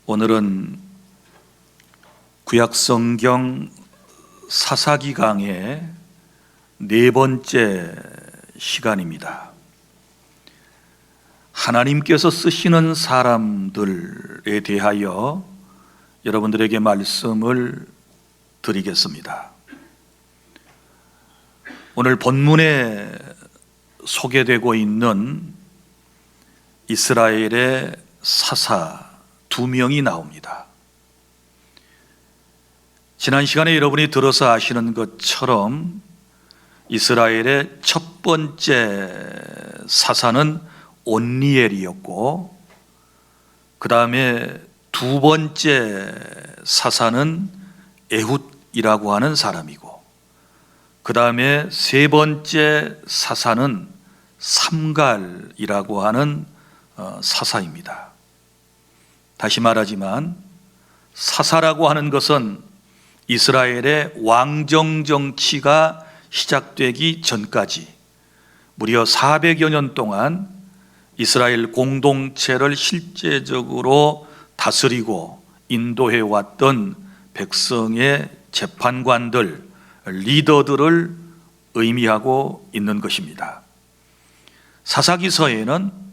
오늘은 구약성경 사사기 강의 네 번째 시간입니다. 하나님께서 쓰시는 사람들에 대하여 여러분들에게 말씀을 드리겠습니다. 오늘 본문에 소개되고 있는 이스라엘의 사사 두 명이 나옵니다. 지난 시간에 여러분이 들어서 아시는 것처럼 이스라엘의 첫 번째 사사는 온니엘이었고, 그 다음에 두 번째 사사는 에훗이라고 하는 사람이고, 그 다음에 세 번째 사사는 삼갈이라고 하는 사사입니다. 다시 말하지만 사사라고 하는 것은 이스라엘의 왕정 정치가 시작되기 전까지 무려 400여 년 동안 이스라엘 공동체를 실제적으로 다스리고 인도해 왔던 백성의 재판관들, 리더들을 의미하고 있는 것입니다. 사사기서에는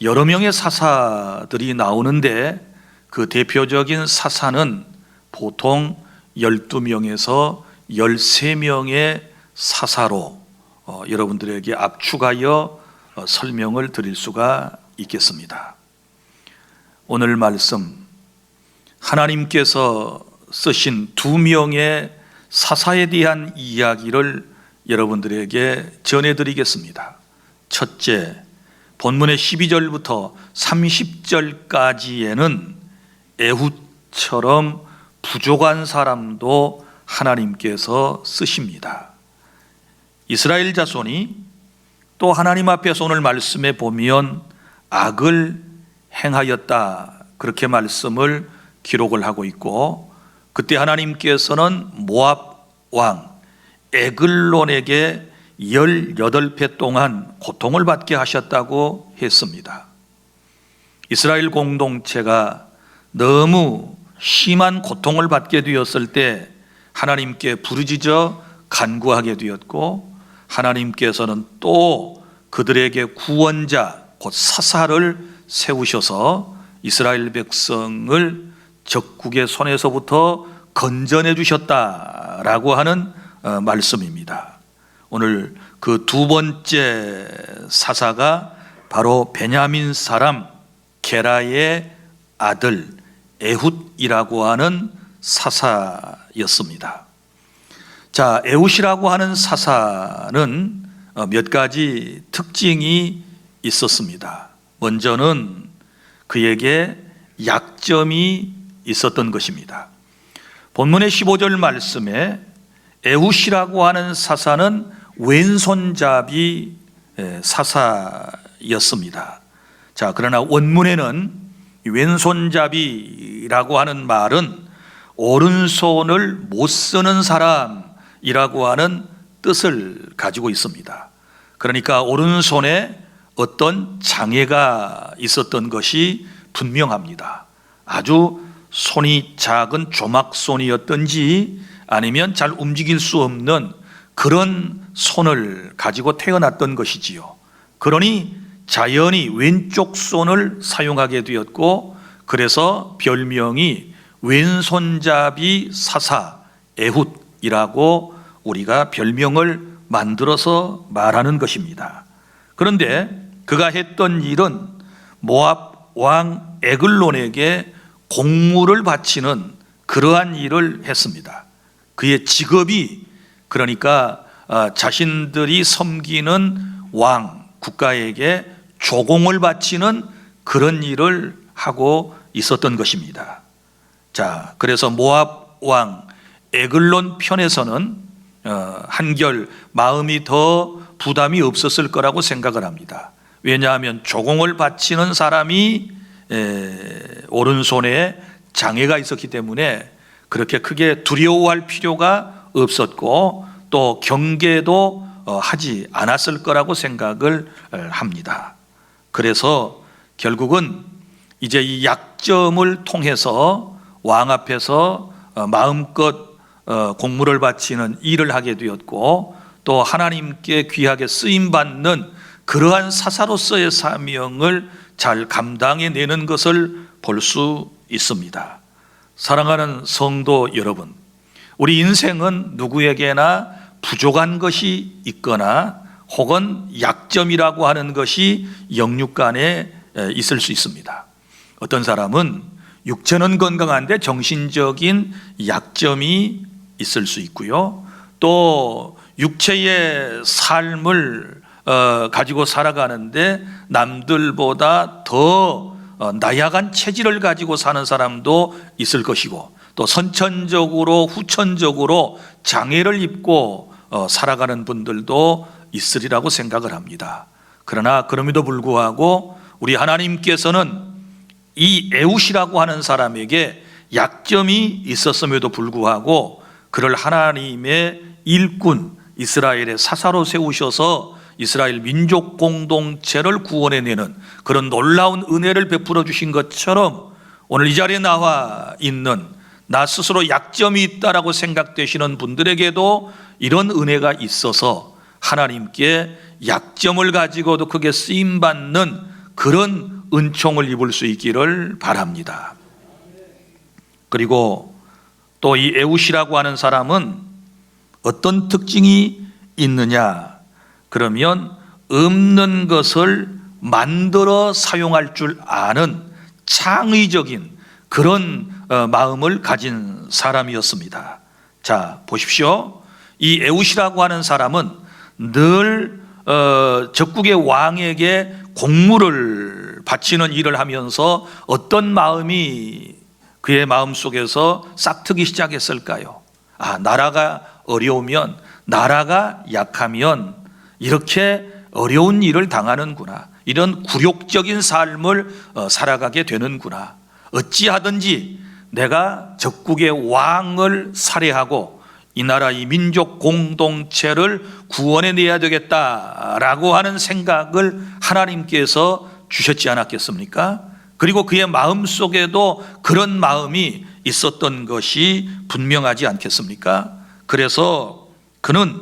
여러 명의 사사들이 나오는데 그 대표적인 사사는 보통 12명에서 13명의 사사로 여러분들에게 압축하여 설명을 드릴 수가 있겠습니다. 오늘 말씀, 하나님께서 쓰신 두 명의 사사에 대한 이야기를 여러분들에게 전해드리겠습니다. 첫째, 본문의 12절부터 30절까지에는 에훗처럼 부족한 사람도 하나님께서 쓰십니다. 이스라엘 자손이 또 하나님 앞에서 오늘 말씀에 보면 악을 행하였다, 그렇게 말씀을 기록을 하고 있고, 그때 하나님께서는 모압 왕 에글론에게 18배 동안 고통을 받게 하셨다고 했습니다. 이스라엘 공동체가 너무 심한 고통을 받게 되었을 때 하나님께 부르짖어 간구하게 되었고, 하나님께서는 또 그들에게 구원자 곧 사사를 세우셔서 이스라엘 백성을 적국의 손에서부터 건져내 주셨다라고 하는 말씀입니다. 오늘 그 두 번째 사사가 바로 베냐민 사람 게라의 아들 에훗이라고 하는 사사였습니다. 자, 에훗이라고 하는 사사는 몇 가지 특징이 있었습니다. 먼저는 그에게 약점이 있었던 것입니다. 본문의 15절 말씀에 에훗이라고 하는 사사는 왼손잡이 사사였습니다. 자, 그러나 원문에는 왼손잡이라고 하는 말은 오른손을 못 쓰는 사람이라고 하는 뜻을 가지고 있습니다. 그러니까 오른손에 어떤 장애가 있었던 것이 분명합니다. 아주 손이 작은 조막손이었던지 아니면 잘 움직일 수 없는 그런 손을 가지고 태어났던 것이지요. 그러니 자연히 왼쪽 손을 사용하게 되었고, 그래서 별명이 왼손잡이 사사 에훗이라고 우리가 별명을 만들어서 말하는 것입니다. 그런데 그가 했던 일은 모압 왕 에글론에게 공물을 바치는 그러한 일을 했습니다. 그의 직업이 그러니까 자신들이 섬기는 왕 국가에게 조공을 바치는 그런 일을 하고 있었던 것입니다. 자, 그래서 모압 왕 에글론 편에서는 한결 마음이 더 부담이 없었을 거라고 생각을 합니다. 왜냐하면 조공을 바치는 사람이 오른손에 장애가 있었기 때문에 그렇게 크게 두려워할 필요가 없었고, 또 경계도 하지 않았을 거라고 생각을 합니다. 그래서 결국은 이제 이 약점을 통해서 왕 앞에서 마음껏 공물을 바치는 일을 하게 되었고, 또 하나님께 귀하게 쓰임받는 그러한 사사로서의 사명을 잘 감당해내는 것을 볼 수 있습니다. 사랑하는 성도 여러분, 우리 인생은 누구에게나 부족한 것이 있거나 혹은 약점이라고 하는 것이 영육간에 있을 수 있습니다. 어떤 사람은 육체는 건강한데 정신적인 약점이 있을 수 있고요, 또 육체의 삶을 가지고 살아가는데 남들보다 더 나약한 체질을 가지고 사는 사람도 있을 것이고, 또 선천적으로 후천적으로 장애를 입고 살아가는 분들도 있으리라고 생각을 합니다. 그러나 그럼에도 불구하고 우리 하나님께서는 이 에웃이라고 하는 사람에게 약점이 있었음에도 불구하고 그를 하나님의 일꾼 이스라엘의 사사로 세우셔서 이스라엘 민족 공동체를 구원해내는 그런 놀라운 은혜를 베풀어 주신 것처럼, 오늘 이 자리에 나와 있는 나 스스로 약점이 있다라고 생각되시는 분들에게도 이런 은혜가 있어서 하나님께 약점을 가지고도 크게 쓰임받는 그런 은총을 입을 수 있기를 바랍니다. 그리고 또 이 에웃이라고 하는 사람은 어떤 특징이 있느냐? 그러면 없는 것을 만들어 사용할 줄 아는 창의적인 그런 마음을 가진 사람이었습니다. 자, 보십시오. 이 에웃이라고 하는 사람은 늘 적국의 왕에게 공물을 바치는 일을 하면서 어떤 마음이 그의 마음속에서 싹트기 시작했을까요? 나라가 어려우면, 나라가 약하면 이렇게 어려운 일을 당하는구나, 이런 굴욕적인 삶을 살아가게 되는구나, 어찌하든지 내가 적국의 왕을 살해하고 이 나라 이 민족 공동체를 구원해내야 되겠다라고 하는 생각을 하나님께서 주셨지 않았겠습니까? 그리고 그의 마음속에도 그런 마음이 있었던 것이 분명하지 않겠습니까? 그래서 그는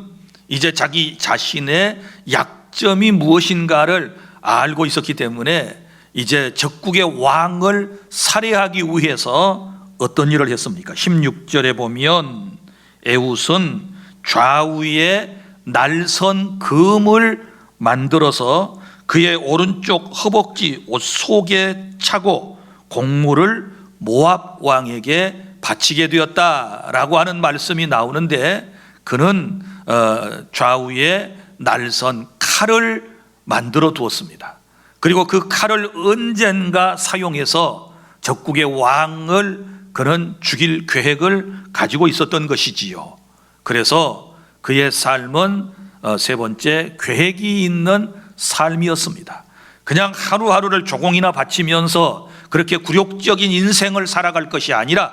이제 자기 자신의 약점이 무엇인가를 알고 있었기 때문에 이제 적국의 왕을 살해하기 위해서 어떤 일을 했습니까? 16절에 보면 에웃은 좌우에 날선 금을 만들어서 그의 오른쪽 허벅지 옷 속에 차고 공물을 모압 왕에게 바치게 되었다라고 하는 말씀이 나오는데, 그는 좌우에 날선 칼을 만들어 두었습니다. 그리고 그 칼을 언젠가 사용해서 적국의 왕을 그는 죽일 계획을 가지고 있었던 것이지요. 그래서 그의 삶은 세 번째, 계획이 있는 삶이었습니다. 그냥 하루하루를 조공이나 바치면서 그렇게 굴욕적인 인생을 살아갈 것이 아니라,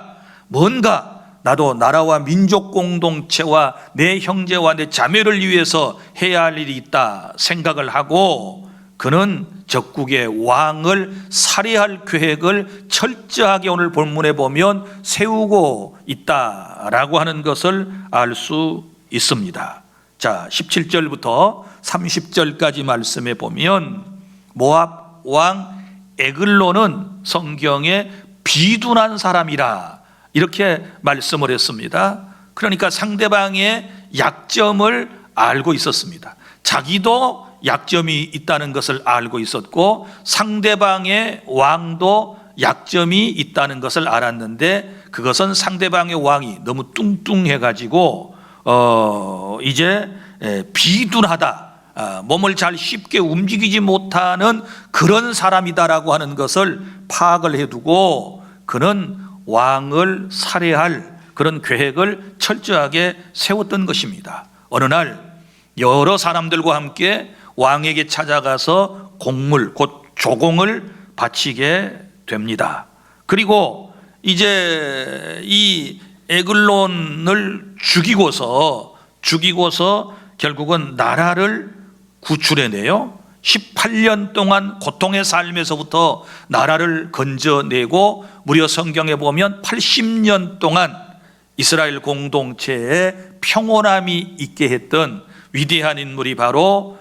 뭔가 나도 나라와 민족 공동체와 내 형제와 내 자매를 위해서 해야 할 일이 있다 생각을 하고, 그는 적국의 왕을 살해할 계획을 철저하게 오늘 본문에 보면 세우고 있다라고 하는 것을 알 수 있습니다. 자, 17절부터 30절까지 말씀해 보면 모압 왕 에글론은 성경에 비둔한 사람이라 이렇게 말씀을 했습니다. 그러니까 상대방의 약점을 알고 있었습니다. 자기도 약점이 있다는 것을 알고 있었고 상대방의 왕도 약점이 있다는 것을 알았는데, 그것은 상대방의 왕이 너무 뚱뚱해 가지고 이제 비둔하다, 몸을 잘 쉽게 움직이지 못하는 그런 사람이다라고 하는 것을 파악을 해두고 그는 왕을 살해할 그런 계획을 철저하게 세웠던 것입니다. 어느 날 여러 사람들과 함께 왕에게 찾아가서 공물, 곧 조공을 바치게 됩니다. 그리고 이제 이 에글론을 죽이고서 결국은 나라를 구출해내요. 18년 동안 고통의 삶에서부터 나라를 건져내고 무려 성경에 보면 80년 동안 이스라엘 공동체에 평온함이 있게 했던 위대한 인물이 바로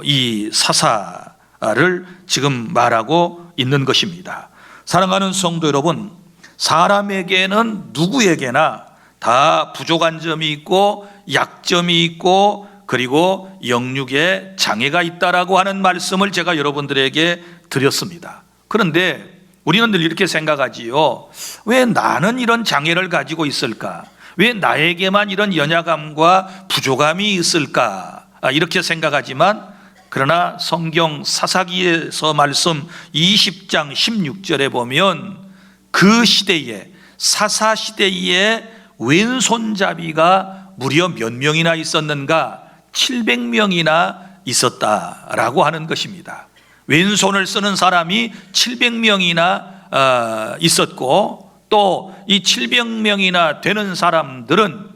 이 사사를 지금 말하고 있는 것입니다. 사랑하는 성도 여러분, 사람에게는 누구에게나 다 부족한 점이 있고 약점이 있고 그리고 영육에 장애가 있다라고 하는 말씀을 제가 여러분들에게 드렸습니다. 그런데 우리는 늘 이렇게 생각하지요. 왜 나는 이런 장애를 가지고 있을까? 왜 나에게만 이런 연약함과 부족함이 있을까? 이렇게 생각하지만 그러나 성경 사사기에서 말씀 20장 16절에 보면 그 시대에 사사 시대에 왼손잡이가 무려 몇 명이나 있었는가? 700명이나 있었다라고 하는 것입니다. 왼손을 쓰는 사람이 700명이나 있었고 또 이 700명이나 되는 사람들은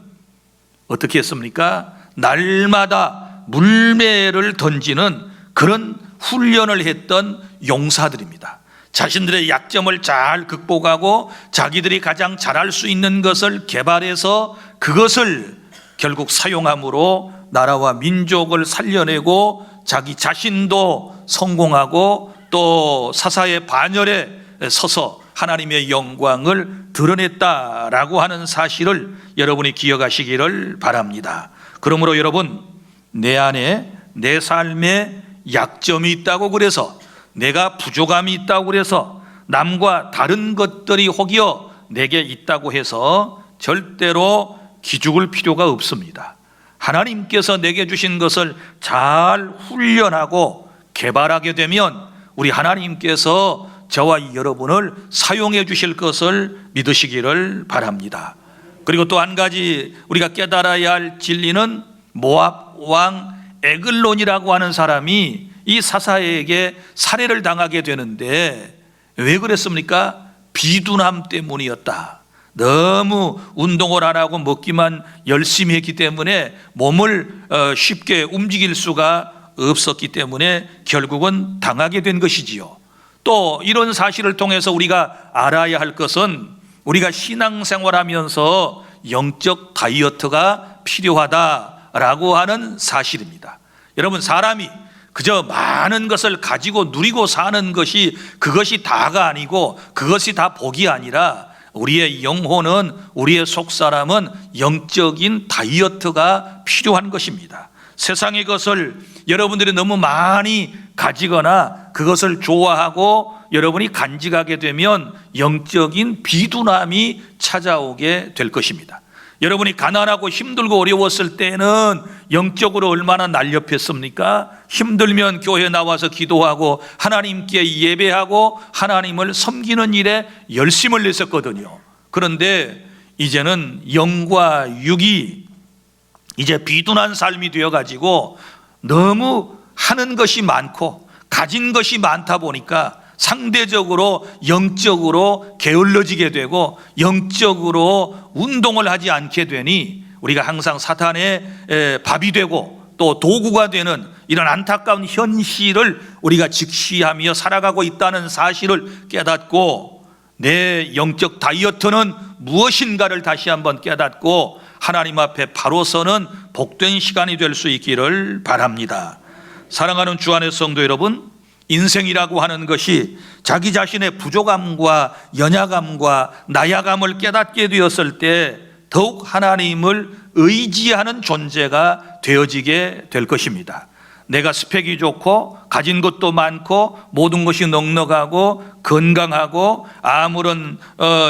어떻게 했습니까? 날마다 물매를 던지는 그런 훈련을 했던 용사들입니다. 자신들의 약점을 잘 극복하고 자기들이 가장 잘할 수 있는 것을 개발해서 그것을 결국 사용함으로 나라와 민족을 살려내고 자기 자신도 성공하고 또 사사의 반열에 서서 하나님의 영광을 드러냈다라고 하는 사실을 여러분이 기억하시기를 바랍니다. 그러므로 여러분, 내 안에 내 삶에 약점이 있다고 그래서 내가 부족함이 있다고 그래서 남과 다른 것들이 혹여 내게 있다고 해서 절대로 기죽을 필요가 없습니다. 하나님께서 내게 주신 것을 잘 훈련하고 개발하게 되면 우리 하나님께서 저와 여러분을 사용해 주실 것을 믿으시기를 바랍니다. 그리고 또 한 가지 우리가 깨달아야 할 진리는 모압 왕 에글론이라고 하는 사람이 이 사사에게 살해를 당하게 되는데 왜 그랬습니까? 비둔함 때문이었다. 너무 운동을 안 하고 먹기만 열심히 했기 때문에 몸을 쉽게 움직일 수가 없었기 때문에 결국은 당하게 된 것이지요. 또 이런 사실을 통해서 우리가 알아야 할 것은 우리가 신앙생활하면서 영적 다이어트가 필요하다라고 하는 사실입니다. 여러분, 사람이 그저 많은 것을 가지고 누리고 사는 것이 그것이 다가 아니고 그것이 다 복이 아니라 우리의 영혼은, 우리의 속사람은 영적인 다이어트가 필요한 것입니다. 세상의 것을 여러분들이 너무 많이 가지거나 그것을 좋아하고 여러분이 간직하게 되면 영적인 비둔함이 찾아오게 될 것입니다. 여러분이 가난하고 힘들고 어려웠을 때는 영적으로 얼마나 날렵했습니까? 힘들면 교회 나와서 기도하고 하나님께 예배하고 하나님을 섬기는 일에 열심을 냈었거든요. 그런데 이제는 영과 육이 이제 비둔한 삶이 되어가지고 너무 하는 것이 많고 가진 것이 많다 보니까 상대적으로 영적으로 게을러지게 되고 영적으로 운동을 하지 않게 되니 우리가 항상 사탄의 밥이 되고 또 도구가 되는 이런 안타까운 현실을 우리가 직시하며 살아가고 있다는 사실을 깨닫고 내 영적 다이어트는 무엇인가를 다시 한번 깨닫고 하나님 앞에 바로 서는 복된 시간이 될 수 있기를 바랍니다. 사랑하는 주 안의 성도 여러분, 인생이라고 하는 것이 자기 자신의 부족함과 연약함과 나약함을 깨닫게 되었을 때 더욱 하나님을 의지하는 존재가 되어지게 될 것입니다. 내가 스펙이 좋고 가진 것도 많고 모든 것이 넉넉하고 건강하고 아무런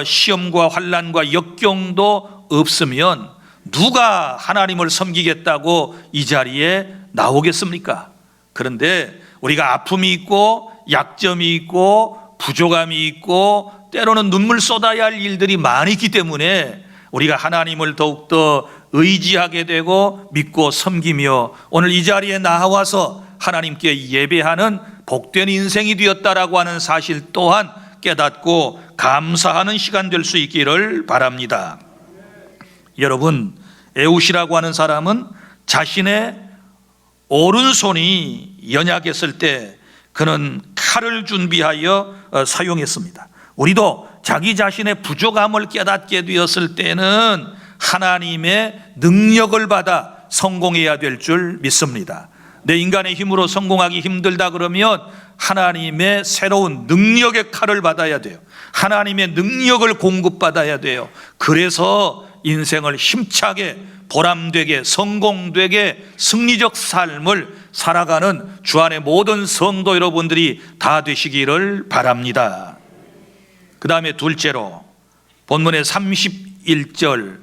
시험과 환난과 역경도 없으면 누가 하나님을 섬기겠다고 이 자리에 나오겠습니까? 그런데 우리가 아픔이 있고 약점이 있고 부족함이 있고 때로는 눈물 쏟아야 할 일들이 많이 있기 때문에 우리가 하나님을 더욱더 의지하게 되고 믿고 섬기며 오늘 이 자리에 나와서 하나님께 예배하는 복된 인생이 되었다라고 하는 사실 또한 깨닫고 감사하는 시간 될 수 있기를 바랍니다. 여러분, 에웃이라고 하는 사람은 자신의 오른손이 연약했을 때 그는 칼을 준비하여 사용했습니다. 우리도 자기 자신의 부족함을 깨닫게 되었을 때는 하나님의 능력을 받아 성공해야 될 줄 믿습니다. 내 인간의 힘으로 성공하기 힘들다 그러면 하나님의 새로운 능력의 칼을 받아야 돼요. 하나님의 능력을 공급받아야 돼요. 그래서 인생을 힘차게 보람되게 성공되게 승리적 삶을 살아가는 주 안의 모든 성도 여러분들이 다 되시기를 바랍니다. 그 다음에 둘째로 본문의 31절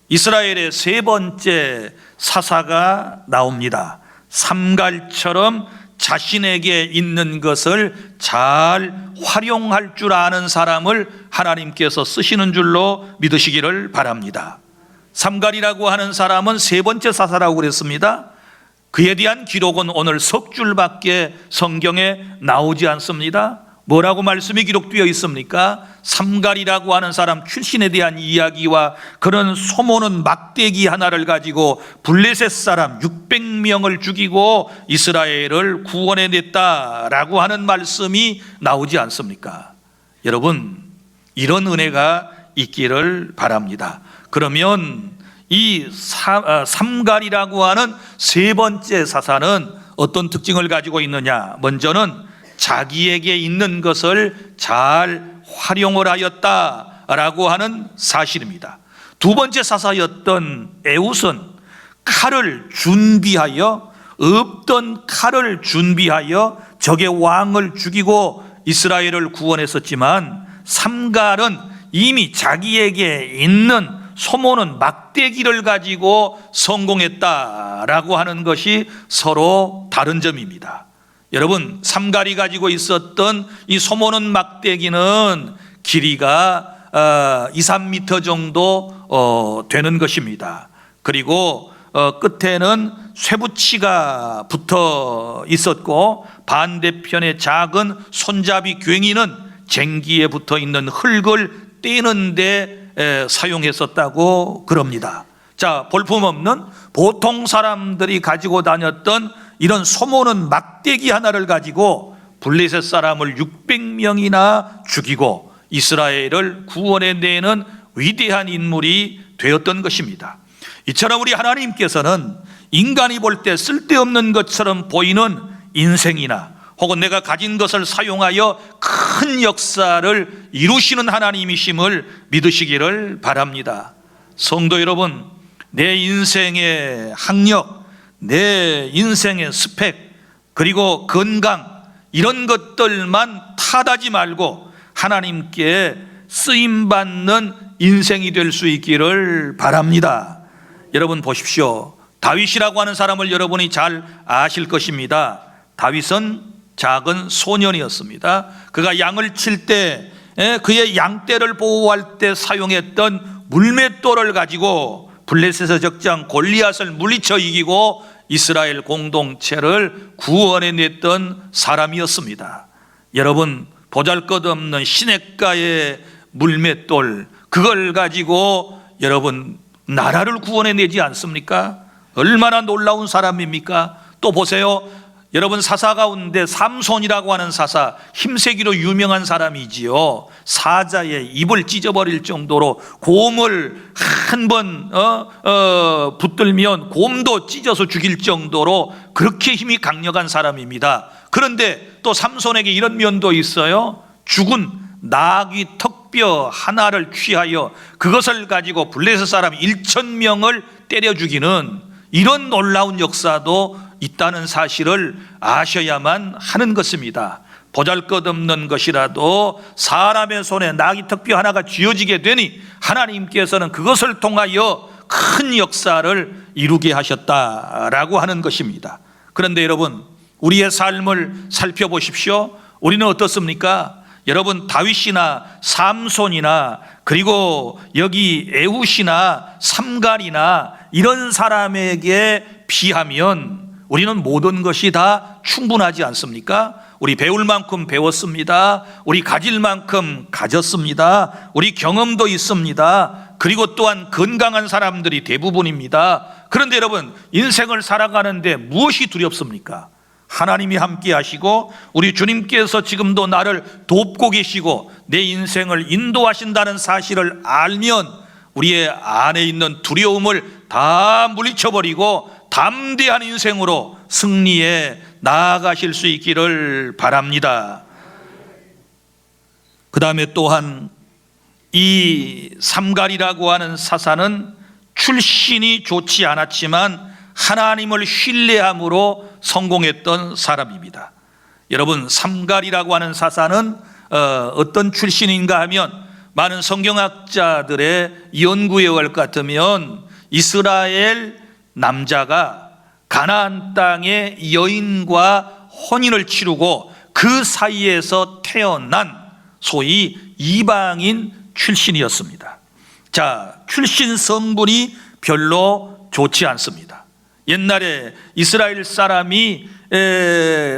이스라엘의 세 번째 사사가 나옵니다. 삼갈처럼 자신에게 있는 것을 잘 활용할 줄 아는 사람을 하나님께서 쓰시는 줄로 믿으시기를 바랍니다. 삼갈이라고 하는 사람은 세 번째 사사라고 그랬습니다. 그에 대한 기록은 오늘 석 줄밖에 성경에 나오지 않습니다. 뭐라고 말씀이 기록되어 있습니까? 삼갈이라고 하는 사람 출신에 대한 이야기와 그런 소모는 막대기 하나를 가지고 블레셋 사람 600명을 죽이고 이스라엘을 구원해냈다라고 하는 말씀이 나오지 않습니까? 여러분, 이런 은혜가 있기를 바랍니다. 그러면 이 삼갈이라고 하는 세 번째 사사는 어떤 특징을 가지고 있느냐? 먼저는 자기에게 있는 것을 잘 활용을 하였다라고 하는 사실입니다. 두 번째 사사였던 에훗은 칼을 준비하여 없던 칼을 준비하여 적의 왕을 죽이고 이스라엘을 구원했었지만 삼갈은 이미 자기에게 있는 소모는 막대기를 가지고 성공했다라고 하는 것이 서로 다른 점입니다. 여러분, 삼갈이 가지고 있었던 이 소모는 막대기는 길이가 2-3m 정도 되는 것입니다. 그리고 끝에는 쇠붙이가 붙어 있었고 반대편에 작은 손잡이 괭이는 쟁기에 붙어 있는 흙을 떼는 데 사용했었다고 그럽니다. 자, 볼품없는 보통 사람들이 가지고 다녔던 이런 소모는 막대기 하나를 가지고 블레셋 사람을 600명이나 죽이고 이스라엘을 구원해내는 위대한 인물이 되었던 것입니다. 이처럼 우리 하나님께서는 인간이 볼 때 쓸데없는 것처럼 보이는 인생이나 혹은 내가 가진 것을 사용하여 큰 역사를 이루시는 하나님이심을 믿으시기를 바랍니다. 성도 여러분, 내 인생의 학력, 내 인생의 스펙, 그리고 건강, 이런 것들만 탓하지 말고 하나님께 쓰임받는 인생이 될 수 있기를 바랍니다. 여러분 보십시오. 다윗이라고 하는 사람을 여러분이 잘 아실 것입니다. 다윗은 작은 소년이었습니다. 그가 양을 칠 때 그의 양떼를 보호할 때 사용했던 물맷돌을 가지고 블레셋의 적장 골리앗을 물리쳐 이기고 이스라엘 공동체를 구원해냈던 사람이었습니다. 여러분, 보잘것없는 시냇가의 물맷돌, 그걸 가지고 여러분 나라를 구원해내지 않습니까? 얼마나 놀라운 사람입니까? 또 보세요. 여러분, 사사 가운데 삼손이라고 하는 사사, 힘세기로 유명한 사람이지요. 사자의 입을 찢어버릴 정도로 곰을 한 번 붙들면 곰도 찢어서 죽일 정도로 그렇게 힘이 강력한 사람입니다. 그런데 또 삼손에게 이런 면도 있어요. 죽은 나귀 턱뼈 하나를 취하여 그것을 가지고 블레셋 사람 1,000명을 때려 죽이는 이런 놀라운 역사도 있다는 사실을 아셔야만 하는 것입니다. 보잘것없는 것이라도 사람의 손에 나귀 턱뼈 하나가 쥐어지게 되니 하나님께서는 그것을 통하여 큰 역사를 이루게 하셨다라고 하는 것입니다. 그런데 여러분, 우리의 삶을 살펴보십시오. 우리는 어떻습니까? 여러분, 다윗이나 삼손이나 그리고 여기 에훗이나 삼갈이나 이런 사람에게 비하면 우리는 모든 것이 다 충분하지 않습니까? 우리 배울 만큼 배웠습니다. 우리 가질 만큼 가졌습니다. 우리 경험도 있습니다. 그리고 또한 건강한 사람들이 대부분입니다. 그런데 여러분, 인생을 살아가는데 무엇이 두렵습니까? 하나님이 함께 하시고 우리 주님께서 지금도 나를 돕고 계시고 내 인생을 인도하신다는 사실을 알면 우리의 안에 있는 두려움을 다 물리쳐버리고 담대한 인생으로 승리에 나아가실 수 있기를 바랍니다. 그 다음에 또한 이 삼갈이라고 하는 사사는 출신이 좋지 않았지만 하나님을 신뢰함으로 성공했던 사람입니다. 여러분, 삼갈이라고 하는 사사는 어떤 출신인가 하면 많은 성경학자들의 연구에 의할 것 같으면 이스라엘 남자가 가나안 땅의 여인과 혼인을 치르고 그 사이에서 태어난 소위 이방인 출신이었습니다. 자, 출신 성분이 별로 좋지 않습니다. 옛날에 이스라엘 사람이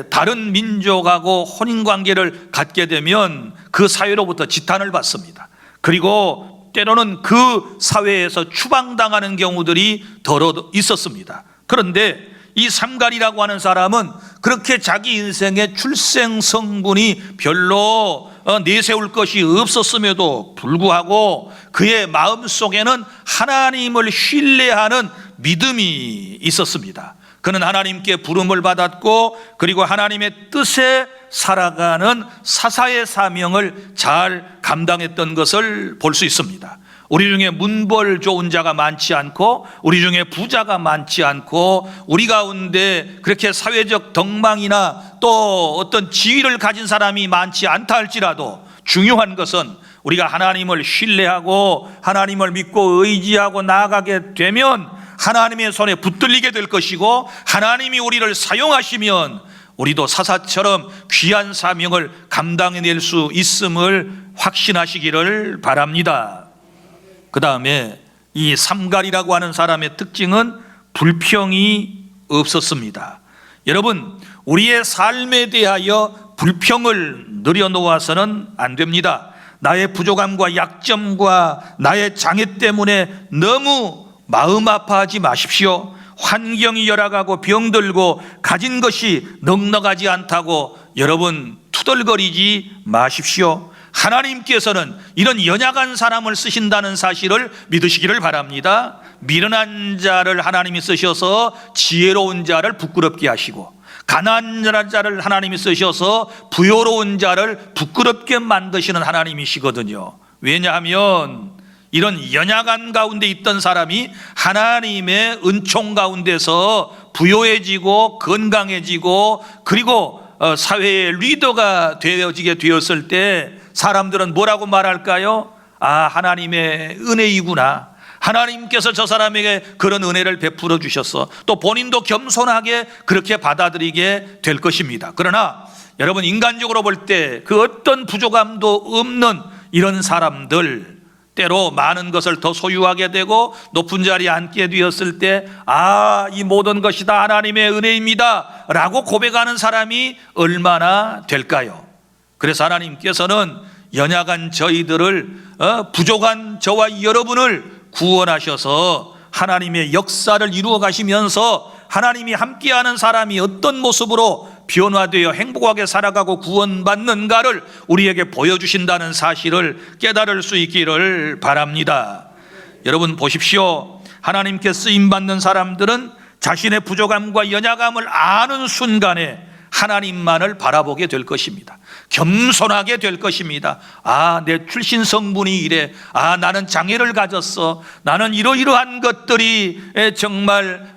다른 민족하고 혼인관계를 갖게 되면 그 사회로부터 지탄을 받습니다. 그리고 때로는 그 사회에서 추방당하는 경우들이 더러 있었습니다. 그런데 이 삼갈이라고 하는 사람은 그렇게 자기 인생의 출생 성분이 별로 내세울 것이 없었음에도 불구하고 그의 마음속에는 하나님을 신뢰하는 믿음이 있었습니다. 그는 하나님께 부름을 받았고 그리고 하나님의 뜻에 살아가는 사사의 사명을 잘 감당했던 것을 볼 수 있습니다. 우리 중에 문벌 좋은 자가 많지 않고 우리 중에 부자가 많지 않고 우리 가운데 그렇게 사회적 덕망이나 또 어떤 지위를 가진 사람이 많지 않다 할지라도 중요한 것은 우리가 하나님을 신뢰하고 하나님을 믿고 의지하고 나아가게 되면 하나님의 손에 붙들리게 될 것이고 하나님이 우리를 사용하시면 우리도 사사처럼 귀한 사명을 감당해낼 수 있음을 확신하시기를 바랍니다. 그 다음에 이 삼갈이라고 하는 사람의 특징은 불평이 없었습니다. 여러분, 우리의 삶에 대하여 불평을 늘여놓아서는 안 됩니다. 나의 부족함과 약점과 나의 장애 때문에 너무 마음 아파하지 마십시오. 환경이 열악하고 병들고 가진 것이 넉넉하지 않다고 여러분 투덜거리지 마십시오. 하나님께서는 이런 연약한 사람을 쓰신다는 사실을 믿으시기를 바랍니다. 미련한 자를 하나님이 쓰셔서 지혜로운 자를 부끄럽게 하시고 가난한 자를 하나님이 쓰셔서 부요로운 자를 부끄럽게 만드시는 하나님이시거든요. 왜냐하면 이런 연약한 가운데 있던 사람이 하나님의 은총 가운데서 부요해지고 건강해지고 그리고 사회의 리더가 되어지게 되었을 때 사람들은 뭐라고 말할까요? 아, 하나님의 은혜이구나. 하나님께서 저 사람에게 그런 은혜를 베풀어 주셨어. 또 본인도 겸손하게 그렇게 받아들이게 될 것입니다. 그러나 여러분, 인간적으로 볼 때 그 어떤 부족함도 없는 이런 사람들, 때로 많은 것을 더 소유하게 되고 높은 자리에 앉게 되었을 때 아, 이 모든 것이 다 하나님의 은혜입니다 라고 고백하는 사람이 얼마나 될까요? 그래서 하나님께서는 연약한 저희들을 부족한 저와 여러분을 구원하셔서 하나님의 역사를 이루어 가시면서 하나님이 함께하는 사람이 어떤 모습으로 변화되어 행복하게 살아가고 구원받는가를 우리에게 보여주신다는 사실을 깨달을 수 있기를 바랍니다. 여러분 보십시오. 하나님께 쓰임받는 사람들은 자신의 부족함과 연약함을 아는 순간에 하나님만을 바라보게 될 것입니다. 겸손하게 될 것입니다. 아, 내 출신 성분이 이래. 아, 나는 장애를 가졌어. 나는 이러이러한 것들이 정말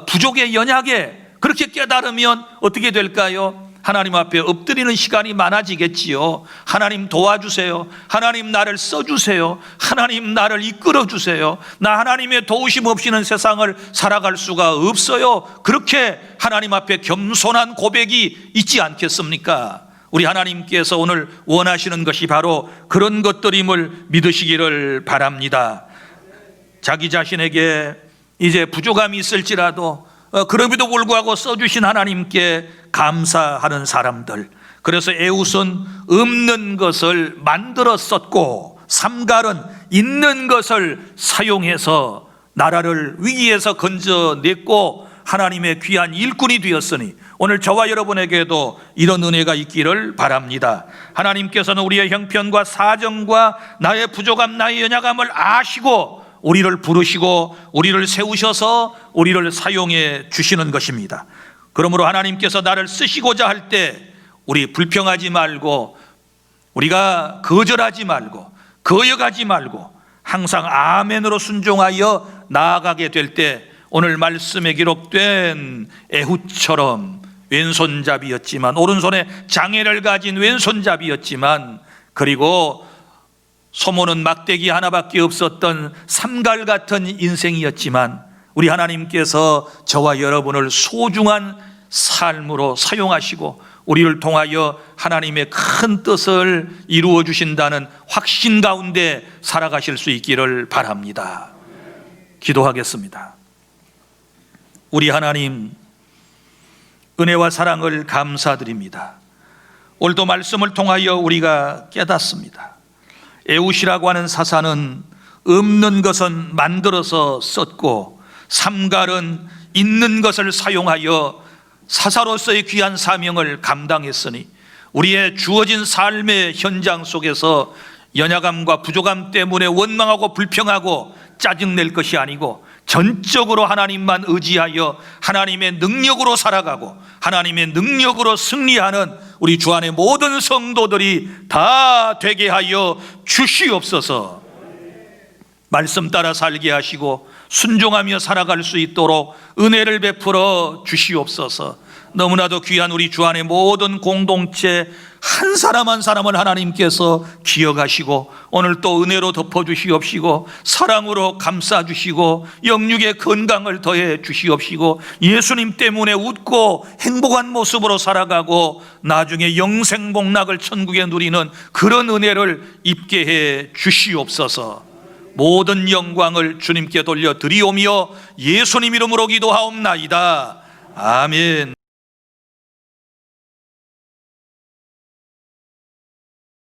부족에 연약해. 그렇게 깨달으면 어떻게 될까요? 하나님 앞에 엎드리는 시간이 많아지겠지요. 하나님 도와주세요. 하나님 나를 써주세요. 하나님 나를 이끌어주세요. 나 하나님의 도우심 없이는 세상을 살아갈 수가 없어요. 그렇게 하나님 앞에 겸손한 고백이 있지 않겠습니까? 우리 하나님께서 오늘 원하시는 것이 바로 그런 것들임을 믿으시기를 바랍니다. 자기 자신에게 이제 부족함이 있을지라도 그럼에도 불구하고 써주신 하나님께 감사하는 사람들, 그래서 에웃은 없는 것을 만들어 썼고 삼갈은 있는 것을 사용해서 나라를 위기에서 건져냈고 하나님의 귀한 일꾼이 되었으니 오늘 저와 여러분에게도 이런 은혜가 있기를 바랍니다. 하나님께서는 우리의 형편과 사정과 나의 부족함, 나의 연약함을 아시고 우리를 부르시고 우리를 세우셔서 우리를 사용해 주시는 것입니다. 그러므로 하나님께서 나를 쓰시고자 할 때 우리 불평하지 말고, 우리가 거절하지 말고, 거역하지 말고 항상 아멘으로 순종하여 나아가게 될 때 오늘 말씀에 기록된 에훗처럼 왼손잡이였지만, 오른손에 장애를 가진 왼손잡이였지만, 그리고 소모는 막대기 하나밖에 없었던 삼갈 같은 인생이었지만 우리 하나님께서 저와 여러분을 소중한 삶으로 사용하시고 우리를 통하여 하나님의 큰 뜻을 이루어 주신다는 확신 가운데 살아가실 수 있기를 바랍니다. 기도하겠습니다. 우리 하나님, 은혜와 사랑을 감사드립니다. 오늘도 말씀을 통하여 우리가 깨닫습니다. 에훗이라고 하는 사사는 없는 것은 만들어서 썼고 삼갈은 있는 것을 사용하여 사사로서의 귀한 사명을 감당했으니 우리의 주어진 삶의 현장 속에서 연약함과 부족함 때문에 원망하고 불평하고 짜증낼 것이 아니고 전적으로 하나님만 의지하여 하나님의 능력으로 살아가고 하나님의 능력으로 승리하는 우리 주 안의 모든 성도들이 다 되게 하여 주시옵소서. 말씀 따라 살게 하시고 순종하며 살아갈 수 있도록 은혜를 베풀어 주시옵소서. 너무나도 귀한 우리 주 안의 모든 공동체 한 사람 한 사람을 하나님께서 기억하시고 오늘 또 은혜로 덮어주시옵시고 사랑으로 감싸주시고 영육의 건강을 더해 주시옵시고 예수님 때문에 웃고 행복한 모습으로 살아가고 나중에 영생복락을 천국에 누리는 그런 은혜를 입게 해 주시옵소서. 모든 영광을 주님께 돌려 드리오며 예수님 이름으로 기도하옵나이다. 아멘.